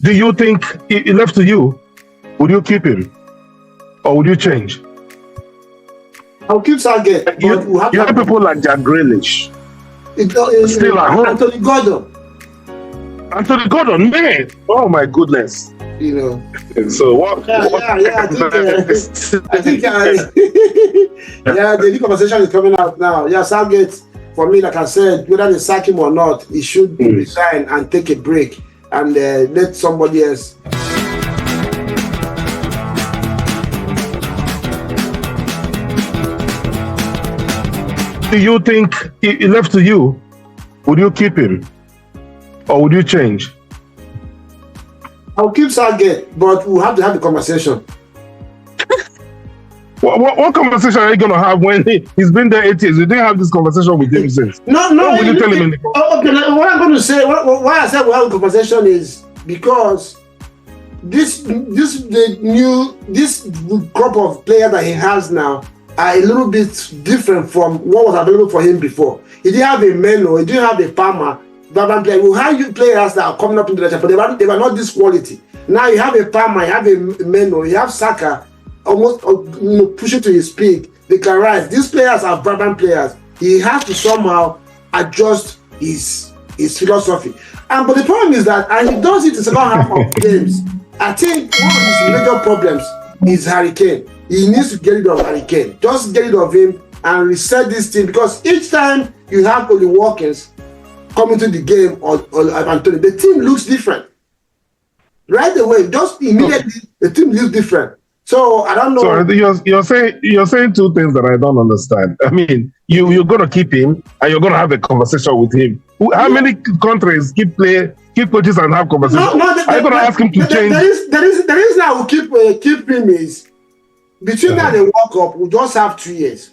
Do you think it left to you? Would you keep him, or would you change? I'll keep Southgate. You have people like Jack Grealish still at home. Anthony Gordon. Anthony Gordon, man. Oh my goodness. You know. So what? Yeah. I think yeah, the new conversation is coming out now. Yeah, Southgate, for me, like I said, whether they sack him or not, he should resign and take a break and let somebody else. Do you think it left to you? Would you keep him, or would you change? I'll keep Southgate, but we'll have to have the conversation. What conversation are you going to have when he's been there 8 years? You didn't have this conversation with him since. No. What will you tell him? Okay, what I'm going to say, why I said we'll have a conversation is because this crop of players that he has now are a little bit different from what was available for him before. He didn't have a Meno, he didn't have a Palmer. We have you players that are coming up into the but they were not this quality. Now you have a Palmer, you have a Meno, you have Saka, almost pushing to his peak. They can rise. These players are vibrant players. He has to somehow adjust his philosophy. But the problem is that, and he does it in the second half of games. I think one of his major problems is Harry Kane. He needs to get rid of Harry Kane. Just get rid of him and reset this team, because each time you have Oli Watkins coming to the game or Anthony, the team looks different. Right away, just immediately, the team looks different. So I don't know. Sorry, you're saying two things that I don't understand. I mean, you're gonna keep him and you're gonna have a conversation with him. How many countries keep coaches and have conversations? Are you gonna ask him to change? There is now keep him is between now and the World Cup. We just have 2 years.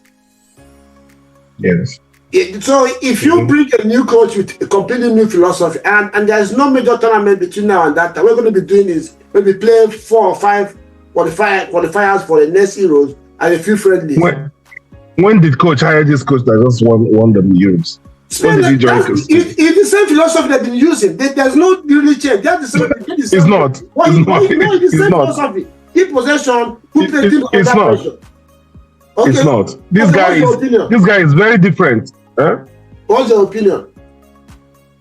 Yes. So if you bring a new coach with a completely new philosophy, and there's no major tournament between now and that, what we're going to be doing is maybe play 4 or 5 qualifiers for the next Euros and a few friendlies. When did coach hire this coach that just won the Euros? When did he join? It's the same philosophy they've been using. There's no really change. That's the same. It's not. It's the same philosophy. Keep possession. Put the team under pressure. Okay. It's not. This guy is very different. Huh? What's your opinion?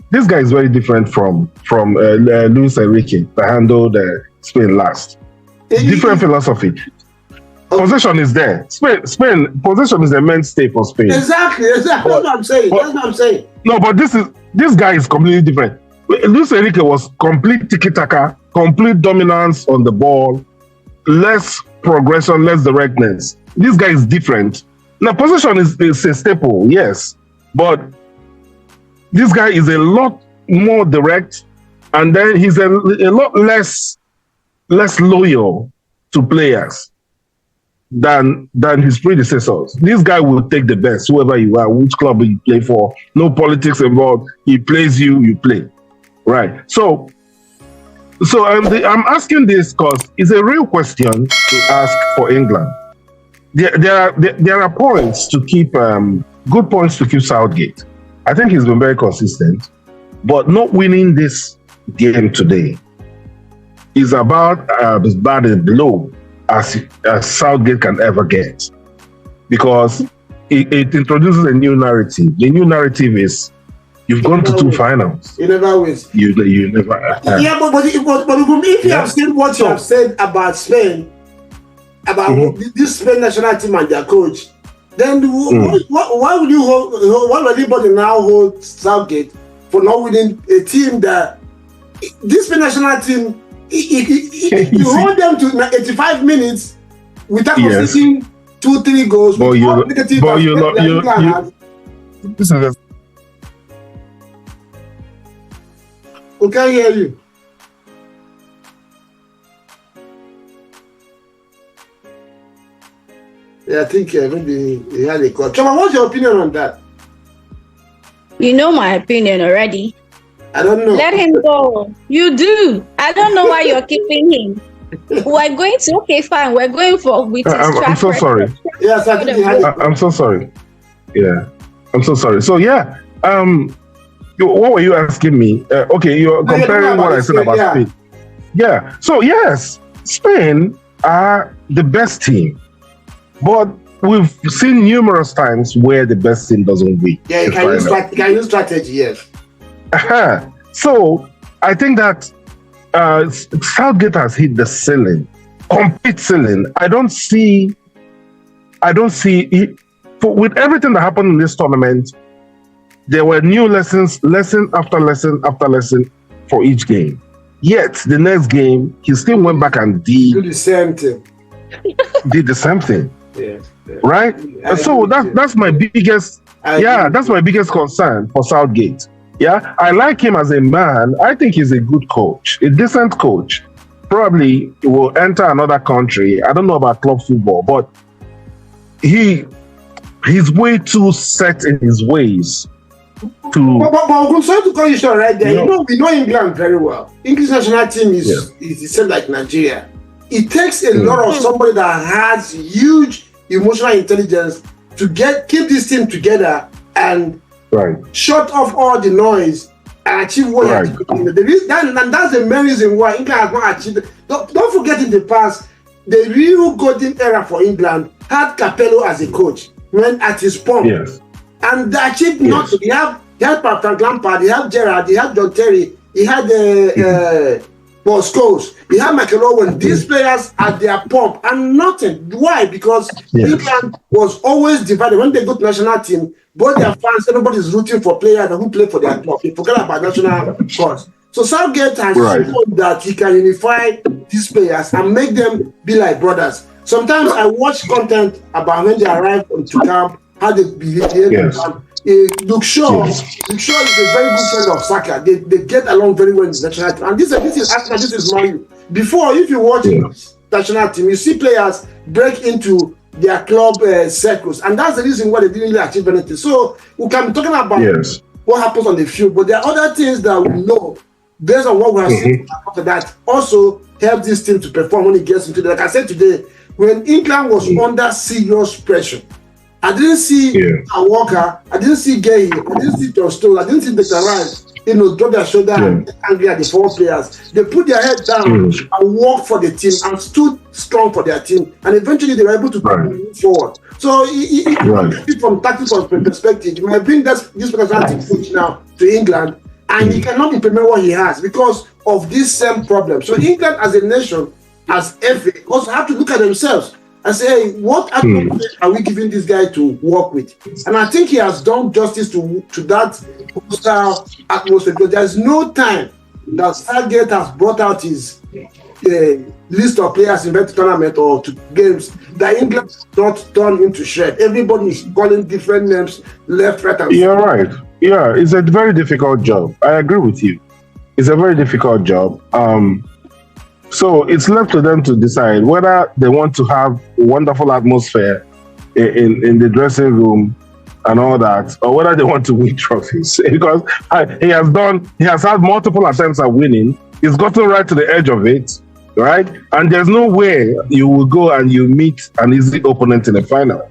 This guy is very different from Luis Enrique that handled Spain last. Different philosophy. Possession is there. Spain possession is a mainstay for Spain. Exactly. That's what I'm saying. No, but this guy is completely different. Luis Enrique was complete tiki-taka, complete dominance on the ball, less progression, less directness. This guy is different. Now, possession is a staple, yes, but this guy is a lot more direct, and then he's a lot less loyal to players than his predecessors. This guy will take the best, whoever you are, which club you play for, no politics involved. He plays you play, right? So I'm asking this because it's a real question to ask for England. There are points to keep, good points to keep Southgate. I think he's been very consistent, but not winning this game today is about as bad a blow as Southgate can ever get, because it introduces a new narrative. The new narrative is you've gone to 2 finals. You never win. You never. Yeah, but if you have said what you have said about Spain, about this Spain national team and their coach, then why would you why would anybody now hold Southgate for not winning a team that this Spain national team? If you hold them to 85 minutes without conceding 2-3 goals, we can't hear you. Yeah, I think maybe he had a call. Choma, what's your opinion on that? You know my opinion already. I don't know. Let him go. You do. I don't know why you're keeping him. We're going to, okay, fine. We're going with his I'm so sorry. Yes, I think I'm so sorry. Yeah, I'm so sorry. So yeah, what were you asking me? Okay, you're comparing what I said about Spain. Yeah. So yes, Spain are the best team, but we've seen numerous times where the best team doesn't win. Yeah, you can use strategy, yes. So I think that Southgate has hit the ceiling, complete ceiling. I don't see with everything that happened in this tournament. There were new lessons, lesson after lesson after lesson for each game. Yet the next game, he still went back and do the same thing. Did the same thing. Yeah. Right? And so that's my biggest that's my biggest concern for Southgate. Yeah, I like him as a man. I think he's a good coach, a decent coach. Probably he will enter another country. I don't know about club football, but he's way too set in his ways. But I'm sorry to call you short right there. We know England very well. English national team is the same like Nigeria. It takes a lot of somebody that has huge emotional intelligence to keep this team together and shut off all the noise and achieve what and that's the main reason why England has not achieved it. Don't forget in the past, the real golden era for England had Capello as a coach when at his pomp. Yes. And they achieved nothing. He had Frank Lampard, he had Gerrard, he had John Terry, he had Paul Scholes, he had Michael Owen. These players at their pomp and nothing. Why? Because England was always divided. When they go to national team, both their fans, everybody's rooting for players who play for their club. They forget about national cause. So Southgate has shown that he can unify these players and make them be like brothers. Sometimes I watch content about when they arrive to camp, how they behave. Luke Shaw is a very good friend of Saka. They get along very well in the national team. And this is Arsenal, this is Man U. Before, if you watch the national team, you see players break into their club circles. And that's the reason why they didn't really achieve anything. So we can be talking about what happens on the field, but there are other things that we know based on what we have seen after that also help this team to perform when it gets into like I said today, when England was under serious pressure. I didn't see a Walker, I didn't see Gay, I didn't see John Stones, I didn't see Declan Rice, drop their shoulder and get angry at the four players. They put their head down and worked for the team and stood strong for their team. And eventually they were able to move forward. So from tactical perspective, you might bring this particular team coach now to England and he cannot implement what he has because of this same problem. So England as a nation, as FA, also have to look at themselves and say, hey, what atmosphere are we giving this guy to work with? And I think he has done justice to that hostile atmosphere because there's no time that Southgate has brought out his list of players in the tournament or to games that England not turned into shred. Everybody is calling different names left, right, and You're right. Yeah, it's a very difficult job. I agree with you. It's a very difficult job. So it's left to them to decide whether they want to have a wonderful atmosphere in the dressing room and all that, or whether they want to win trophies. Because he has had multiple attempts at winning. He's gotten right to the edge of it, right? And there's no way you will go and you meet an easy opponent in the final.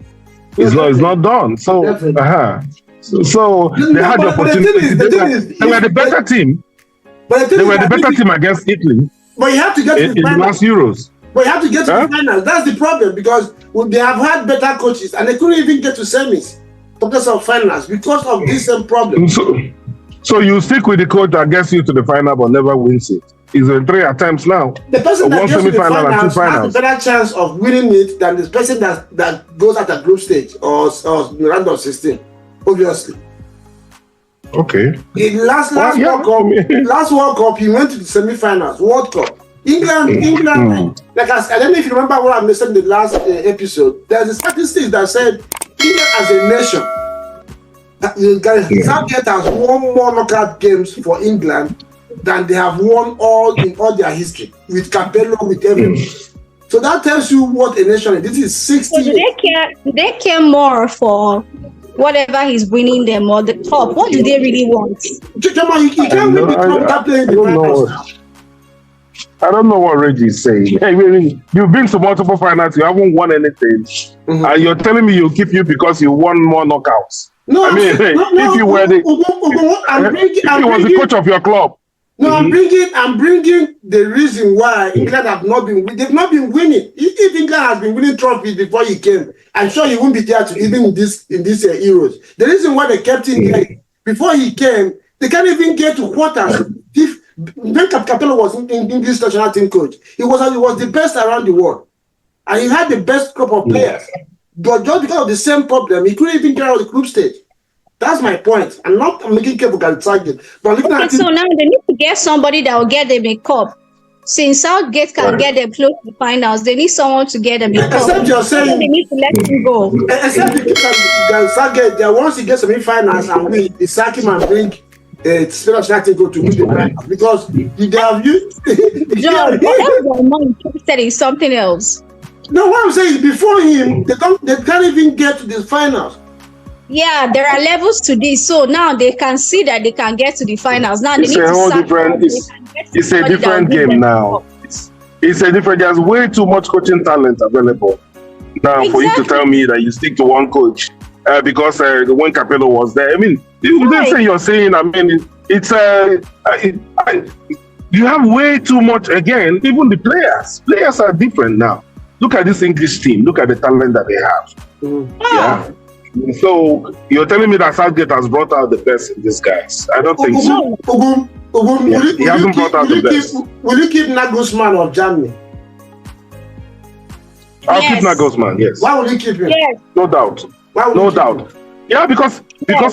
It's not done. So So they had the opportunity. They were the better team. They were the better team against Italy. But you have to get to the final. Last Euros. But you have to get to the finals. That's the problem because they have had better coaches and they couldn't even get to semis, because of finals, because of this same problem. So you stick with the coach that gets you to the final but never wins it. It's in 3 attempts now. The person that gets to the finals has a better chance of winning it than the person that goes at a group stage or round of 16, obviously. Okay. In last World Cup, he went to the semi-finals. World Cup. England. Like I don't know if you remember what I mentioned in the last episode. There's a statistic that said England as a nation, Southgate has won more knockout games for England than they have won in all their history with Capello, with everything. So that tells you what a nation is. This is 60. So do they care more for whatever he's winning them or the club? What do they really want? You can't win the club playing the finals. I don't know what Reggie is saying. Hey, really, you've been to multiple finals, you haven't won anything, and you're telling me you'll keep you because you won more knockouts. No, I mean, if you were the coach of your club, No, I'm bringing the reason why England have not been. They've not been winning. If England has been winning trophies before he came, I'm sure he won't be there to even in this Euros. The reason why they kept him there before he came, they can't even get to quarters. If when Capello was in English national team coach, he was the best around the world, and he had the best group of players. But just because of the same problem, he couldn't even get out of the group stage. That's my point. I'm making careful Gareth Southgate. But so now they need to get somebody that will get them a cup. Since Southgate can get them close to the finals, they need someone to get them a cup. Except you're saying they need to let him go. Except Gareth Southgate, once he gets semi-finals and win, the sack him and bring Spanish national go to win the finals because they have used. John, they're more interested in something else. No, what I'm saying is before him, they can't even get to the finals. Yeah, there are levels to this. So now they can see that they can get to the finals. Now it's they need a whole to different. It's a different game now. It's a different. There's way too much coaching talent available now for you to tell me that you stick to one coach because when Capello was there. I mean, the thing you're saying. I mean, it's you have way too much. Again, even the players are different now. Look at this English team. Look at the talent that they have. Yeah. So you're telling me that Southgate has brought out the best in these guys? I don't think so. He hasn't brought out the best. Will you keep Nagelsmann of Germany? I'll keep Nagelsmann. Yes. Why will you keep him? Yes. No doubt. No doubt. Yeah, because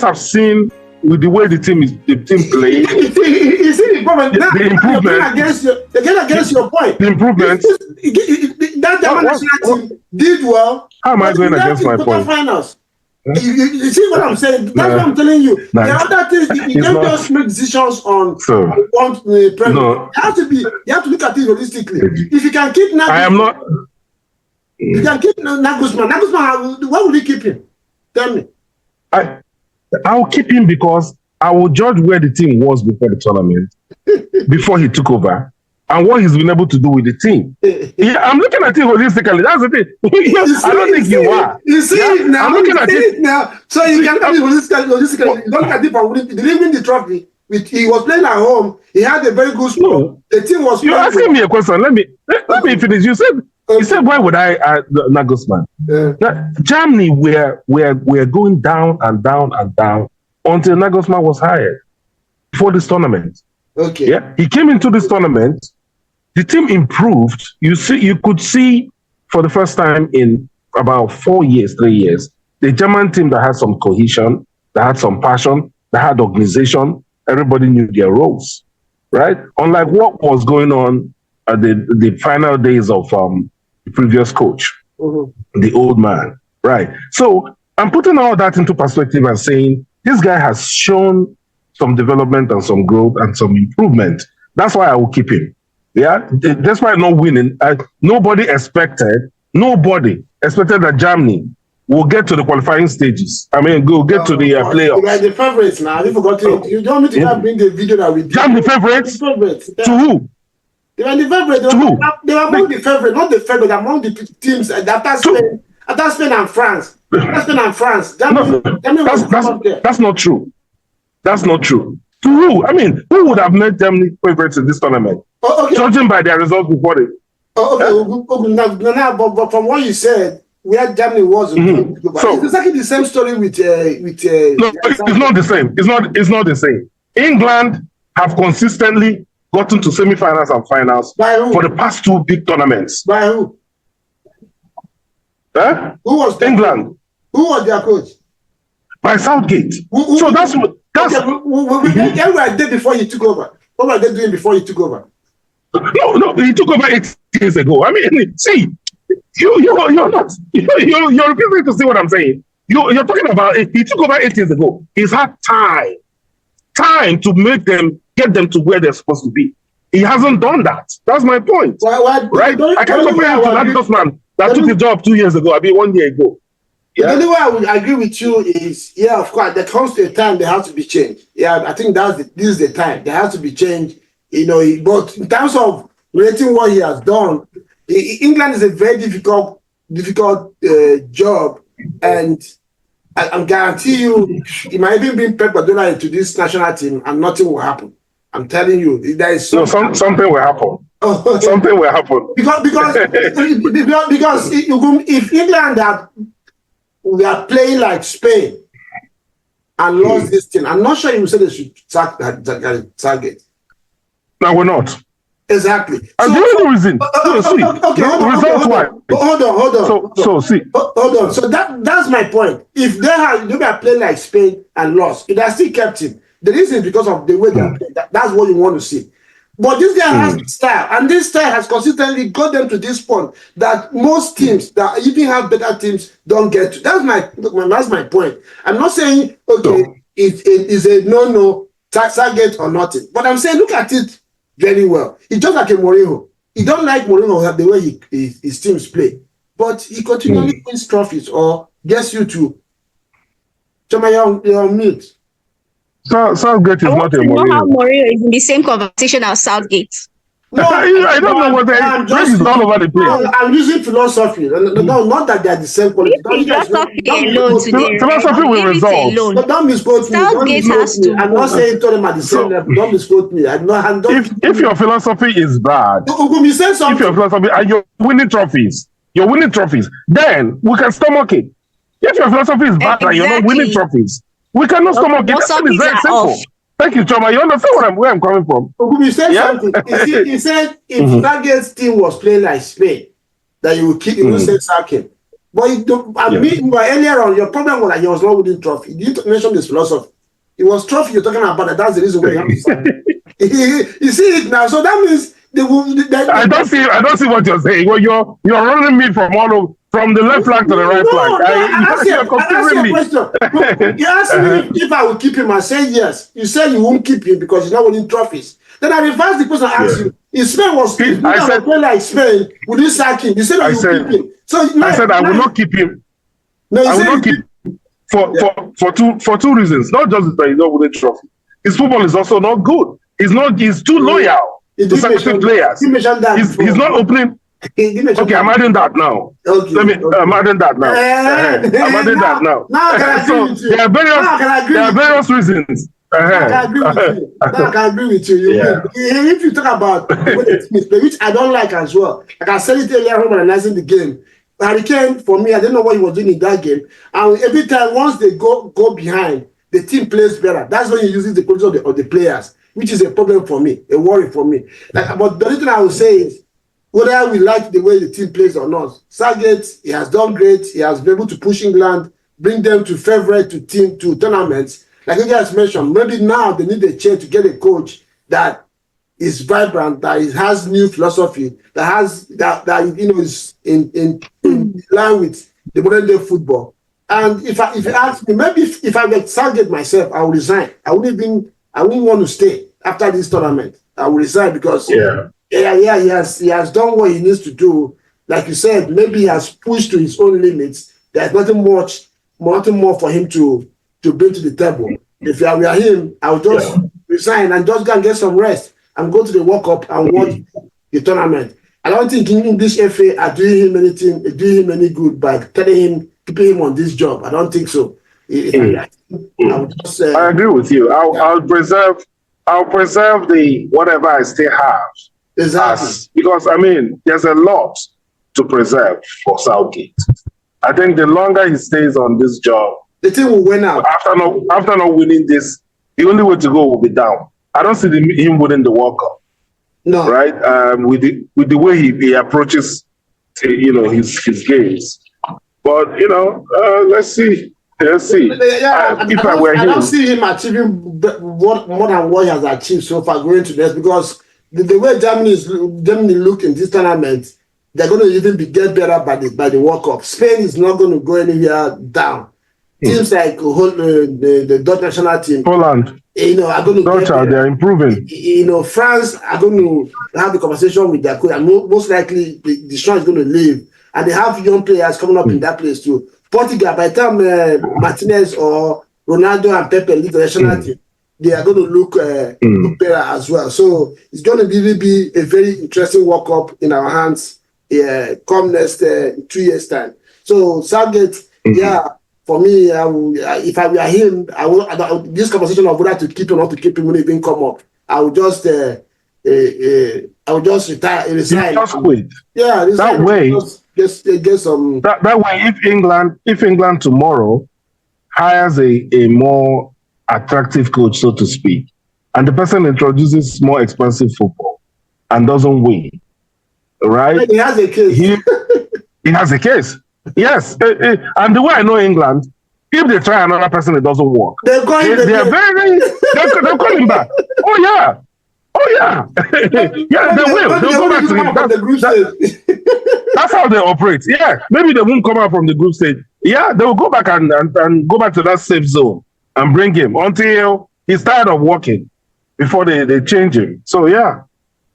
I've seen with the way the team plays. You see the problem. The improvement. They're against your point. The improvement. That German national team did well. How am I going against my point? Finals. You see what I'm saying? That's what I'm telling you. The other things, you don't just make decisions on the Premier. No. You have to look at it holistically. If you can keep Nagelsmann, I am not. You can keep Nagelsmann. Nagelsmann, why would you keep him? Tell me. I'll keep him because I will judge where the team was before the tournament, before he took over, and what he's been able to do with the team. Yeah, I'm looking at it holistically. That's the thing. I don't think you are. You see it now. I'm looking at it now. So you can look at it holistically. You don't look at it from he didn't win the trophy. He was playing at home. He had a very good score. No. The team was. You're asking me a question. Let me finish. You said why would I Nagelsmann? Germany were going down and down and down until Nagelsmann was hired for this tournament. Okay. Yeah, he came into this tournament. The team improved. You could see for the first time in about 3 years, the German team that had some cohesion, that had some passion, that had organization. Everybody knew their roles, right? Unlike what was going on at the final days of the previous coach, the old man, right? So I'm putting all that into perspective and saying this guy has shown some development and some growth and some improvement. That's why I will keep him. Yeah, despite not winning, nobody expected that Germany will get to the qualifying stages. I mean, get to the playoffs. They are the favorites now. Have you forgotten? You don't need to bring the video that we did. Germany favorites? Yeah. To who? They were the favorites. They were among the favorites, not the favorite, among the teams after Spain and France. That's not true. That's not true. To who? I mean, who would have made Germany favorites in this tournament? Judging by their results before it. But from what you said, where Germany was, so, it's exactly the same story with. No, it's not the same. It's not the same. England have consistently gotten to semi-finals and finals for the past two big tournaments. By who? Huh? Who was England? Who was their coach? By Southgate. So that's. They were there before he took over. What were they doing before he took over? No, he took over 8 years ago. I mean, see, you're not. You're refusing to see what I'm saying. You're talking about he took over 8 years ago. He's had time to get them to where they're supposed to be. He hasn't done that. That's my point. Right? I can't compare him to that Dustman that took his job 2 years ago. I mean, 1 year ago. Yeah. The only way I would agree with you is, of course, there comes to a time there has to be change. Yeah, I think this is the time. There has to be change. But in terms of rating what he has done, England is a very difficult job, and I guarantee you, he might even bring Pep Guardiola into this national team, and nothing will happen. I'm telling you, there is something will happen. Something will happen. Because if England we are playing like Spain and lost this thing, I'm not sure you will say they should sack Southgate. No, we're not. Exactly. And the only reason. Hold on. Hold on. So that's my point. If they are playing like Spain and lost, it has still kept him. The reason is because of the way they are playing. That's what you want to see. But this guy has style, and this style has consistently got them to this point that most teams that even have better teams don't get to. That's my point. I'm not saying it is a no Southgate or nothing, but I'm saying look at it very well. It's just like a Mourinho. He don't like Mourinho the way his teams play, but he continually wins trophies or gets you to. Chama, you're on mute. Southgate is not a Mourinho. Know how Mourinho is in the same conversation as Southgate. No, I don't know what is all over the place. I'm using philosophy. No, not that they are the same quality. Philosophy will resolve. Don't misquote me. I'm not saying to them at the same level. Don't misquote me. If your philosophy is bad, if your philosophy and you're winning trophies, then we can stomach it. If your philosophy is bad and you're not winning trophies, we cannot stomach it. That is very simple. Thank you, Choma. You understand where I'm coming from? You said something. He said if Southgate's team was playing like Spain, that you would say sacking. But earlier on, your problem was that he was not winning trophy. You didn't mention this philosophy. It was trophy you're talking about. That's the reason why you have to sack. You see it now. So that means I don't see what you're saying. Well, you're running me from the left flank to the right flank. You asked me if I would keep him. I said yes. You said you won't keep him because he's not winning trophies. Then I reversed the question. I asked you, if Spain was playing like Spain, would you sack him? You said you would keep him. So I said I will not keep him. No, I will not keep him for two reasons. Not just that he's not winning trophy. His football is also not good. He's too loyal to certain players. He's not opening. Okay, I'm adding that now. Okay, I'm adding that now. I'm adding that now. So there are various reasons. I can agree with you. If you talk about which I don't like as well, like I said it earlier when analyzing the game. Harry Kane, for me, I didn't know what he was doing in that game. And every time, once they go behind, the team plays better. That's when he uses the quality of the players, which is a problem for me, a worry for me. But the only thing I would say is, whether we like the way the team plays or not, Southgate, he has done great. He has been able to push England, bring them to favorite to tournaments. Like you guys mentioned, maybe now they need a change to get a coach that is vibrant, that has new philosophy, that is in line with the modern day football. And if you ask me, maybe if I were Southgate myself, I would resign. I wouldn't want to stay after this tournament. I would resign because he has done what he needs to do. Like you said, maybe he has pushed to his own limits. There's nothing more for him to bring to the table. If I were him, I would just resign and just go and get some rest and go to the World Cup and watch the tournament. I don't think English FA are doing him any good by keeping him on this job. I don't think so. I agree with you. I'll preserve the whatever I still have. Exactly. Because there's a lot to preserve for Southgate. I think the longer he stays on this job, the team will win out. After not winning this, the only way to go will be down. I don't see him winning the World Cup. No. Right? With the way he approaches, his games. But let's see. Let's see. I don't see him achieving more than what he has achieved so far going to this, because the way Germany look in this tournament, they're going to even get better by the World Cup. Spain is not going to go anywhere down. Teams like the Dutch national team, Poland, are going to Dutch, they're improving. France are going to have the conversation with their coach, and most likely the strong is going to leave, and they have young players coming up in that place too. Portugal, by the time Martinez or Ronaldo and Pepe leave the national team, they are going to look better as well. So it's going to really be a very interesting World Cup in our hands come next 2 years' time. So Southgate, for me, if I were him, this conversation of whether to keep him or not to keep him wouldn't even come up. I will just retire. Resign. Just quit. Yeah, resign. That way, just get some. That way, if England tomorrow hires a more attractive coach, so to speak, and the person introduces more expensive football and doesn't win, right? He has a case. He has a case. Yes, and the way I know England, if they try another person, it doesn't work. They'll call him back. Oh yeah. Yeah, they will. They'll go back to him. That's how they operate. Yeah, maybe they won't come out from the group stage. Yeah, they will go back and go back to that safe zone and bring him until he's tired of working before they change him. So yeah,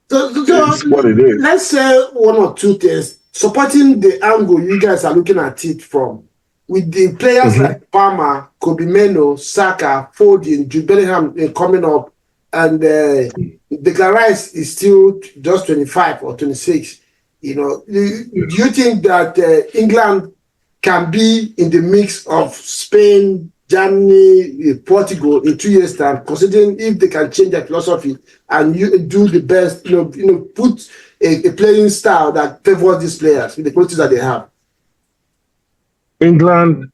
that's what it is. Let's say one or two things supporting the angle you guys are looking at it from. With the players like Palmer, Kobe Meno, Saka, Foden, Jude Bellingham coming up, and Declan Rice is still just 25 or 26. You know, do you think that England can be in the mix of Spain, Germany, Portugal in 2 years' time, considering if they can change their philosophy and you do the best, put a playing style that favors these players with the qualities that they have? England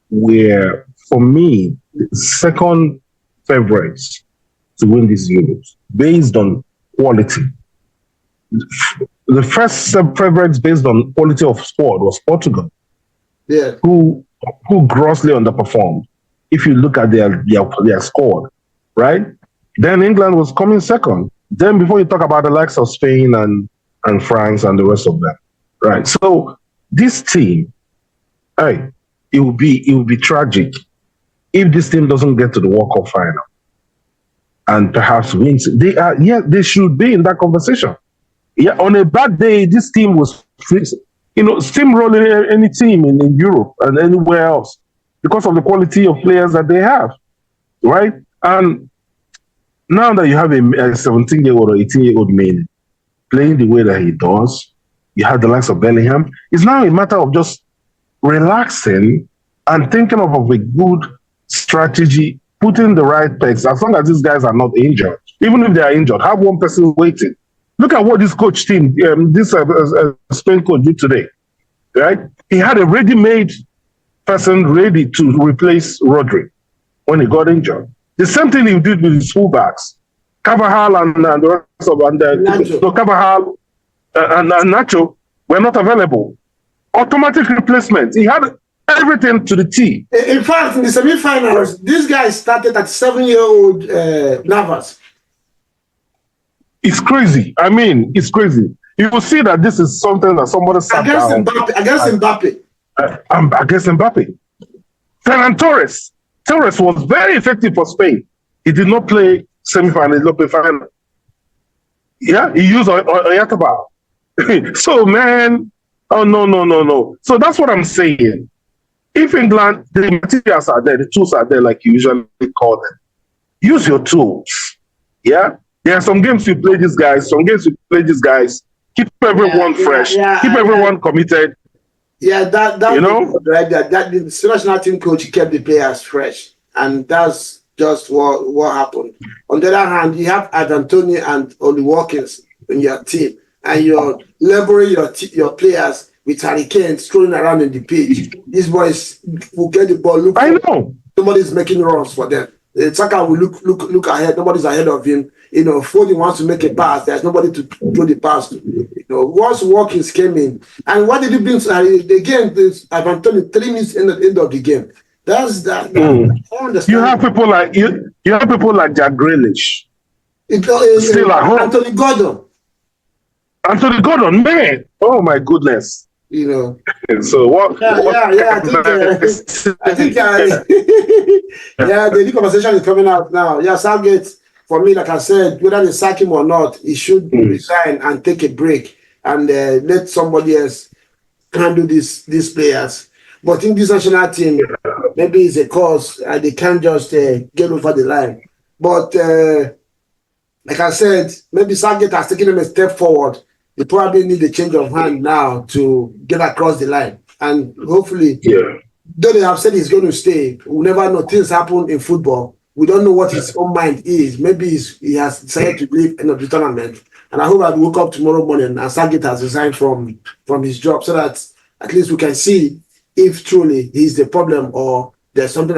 were, for me, second favorites to win these Euros based on quality. The first favorites based on quality of squad was Portugal, who grossly underperformed. If you look at their squad, right? Then England was coming second. Then before you talk about the likes of Spain and France and the rest of them, right? So this team, it will be tragic if this team doesn't get to the World Cup final and perhaps wins. They should be in that conversation. Yeah, on a bad day, this team was, steamrolling any team in Europe and anywhere else because of the quality of players that they have, right? And now that you have a 17-year-old or 18-year-old man playing the way that he does, you have the likes of Bellingham. It's now a matter of just relaxing and thinking of a good strategy, putting the right pegs, as long as these guys are not injured. Even if they are injured, have one person waiting. Look at what this coach team, this Spain coach did today, right? He had a ready-made person ready to replace Rodri when he got injured. The same thing he did with his fullbacks. Carvajal and the rest of Carvajal and Nacho were not available. Automatic replacement. He had everything to the T. In fact, in the semi-finals, this guy started at 7-year-old Navas. It's crazy. I mean, it's crazy. You will see that this is something that somebody sat down. Against Mbappe. Against Mbappe. Ferran Torres. Torres was very effective for Spain. He did not play semi-final, he did not play final. Yeah, he used Oyataba. So, man, no. So that's what I'm saying. If England, the materials are there, the tools are there, like you usually call them, use your tools. Yeah? There are some games you play these guys, some games you play these guys. Keep everyone fresh. Keep everyone committed. Yeah, that right there. That the national team coach kept the players fresh, and that's just what happened. On the other hand, you have Anthony and Oli Watkins in your team, and you're leveraging your players with Harry Kane strolling around in the pitch. These boys will get the ball. I know somebody's making runs for them. Saka will look ahead. Nobody's ahead of him. Foden wants to make a pass. There's nobody to throw the pass to. Once Watkins came in, and what did he bring to the game? Anthony 3 minutes in the end of the game. That's that. I understand. You have people like you have people like Jack Grealish. Still at home. Anthony Gordon, man. Oh my goodness. So what? Yeah. I think the conversation is coming out now. Yeah, Southgate, for me, like I said, whether they sack him or not, he should resign and take a break and let somebody else handle these players. But in this national team, maybe it's a cause they can't just get over the line. But like I said, maybe Southgate has taken them a step forward. They probably need a change of hand now to get across the line. And hopefully, though they have said he's going to stay, we'll never know. Things happen in football. We don't know what his own mind is. Maybe he has decided to leave end of the tournament. And I hope I woke up tomorrow morning and Southgate has resigned from his job so that at least we can see if truly he's the problem or there's something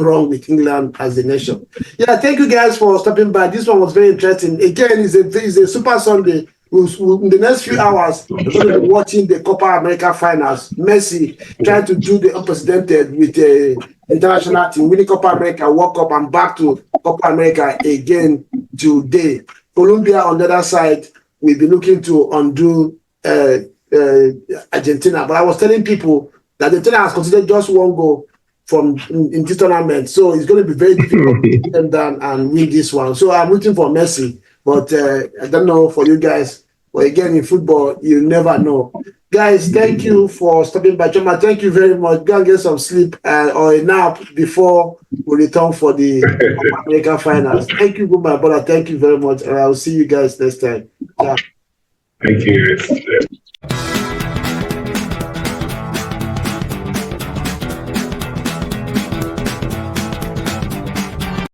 wrong with England as a nation. Yeah, thank you guys for stopping by. This one was very interesting. Again, it's a Super Sunday. In the next few hours, we're going to be watching the Copa America finals. Messi trying to do the unprecedented with the international team, winning Copa America, World Cup, and back to Copa America again today. Colombia on the other side will be looking to undo Argentina. But I was telling people that Argentina has considered just one goal in this tournament. So it's going to be very difficult to get them down and win this one. So I'm rooting for Messi. But I don't know for you guys. But again, in football, you never know. Guys, thank you for stopping by. Choma, thank you very much. Go and get some sleep or a nap before we return for the American finals. Thank you, my brother. Thank you very much. And I'll see you guys next time. Yeah. Thank you.